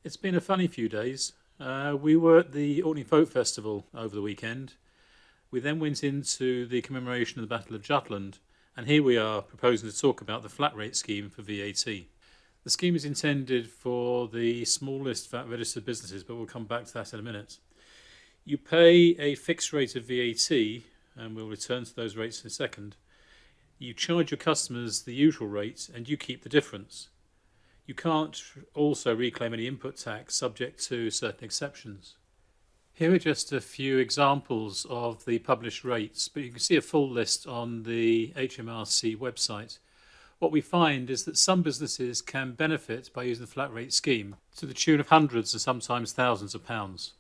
It's been a funny few days. We were at the Orkney Folk Festival over the weekend. We then went into the commemoration of the Battle of Jutland, and here we are proposing to talk about the flat rate scheme for VAT. The scheme is intended for the smallest VAT registered businesses, but we'll come back to that in a minute. You pay a fixed rate of VAT, and we'll return to those rates in a second. You charge your customers the usual rate, and you keep the difference. You can't also reclaim any input tax, subject to certain exceptions. Here are just a few examples of the published rates, but you can see a full list on the HMRC website. What we find is that some businesses can benefit by using the flat rate scheme to the tune of hundreds and sometimes thousands of pounds.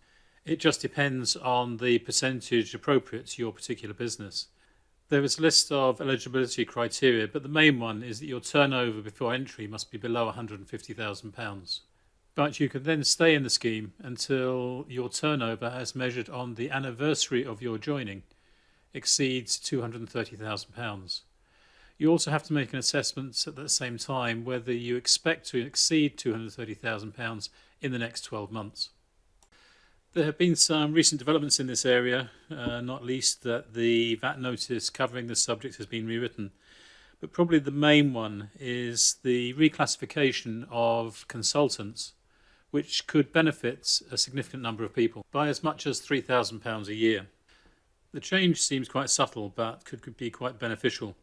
It just depends on the percentage appropriate to your particular business. There is a list of eligibility criteria, but the main one is that your turnover before entry must be below £150,000. But you can then stay in the scheme until your turnover, as measured on the anniversary of your joining, exceeds £230,000. You also have to make an assessment at the same time whether you expect to exceed £230,000 in the next 12 months. There have been some recent developments in this area, not least that the VAT notice covering this subject has been rewritten. But probably the main one is the reclassification of consultants, which could benefit a significant number of people by as much as £3,000 a year. The change seems quite subtle, but could be quite beneficial.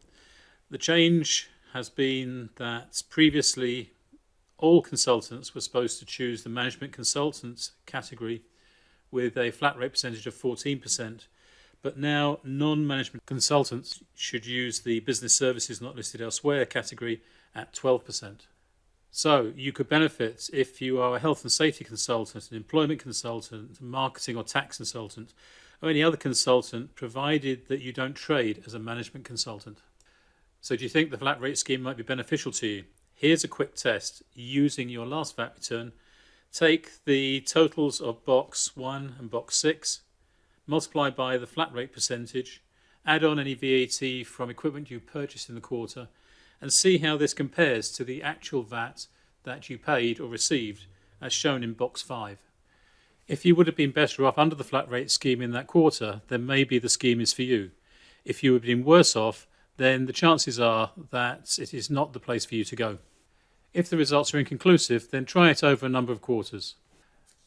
The change has been that previously all consultants were supposed to choose the management consultants category with a flat rate percentage of 14%, but now non-management consultants should use the business services not listed elsewhere category at 12%. So you could benefit if you are a health and safety consultant, an employment consultant, marketing or tax consultant, or any other consultant, provided that you don't trade as a management consultant. So do you think the flat rate scheme might be beneficial to you? Here's a quick test using your last VAT return. Take the totals of box 1 and box 6, multiply by the flat rate percentage, add on any VAT from equipment you purchased in the quarter, and see how this compares to the actual VAT that you paid or received, as shown in box 5. If you would have been better off under the flat rate scheme in that quarter, then maybe the scheme is for you. If you would have been worse off, then the chances are that it is not the place for you to go. If the results are inconclusive, then try it over a number of quarters.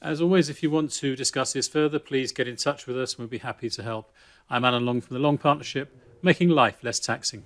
As always, if you want to discuss this further, please get in touch with us and we'll be happy to help. I'm Alan Long from the Long Partnership, making life less taxing.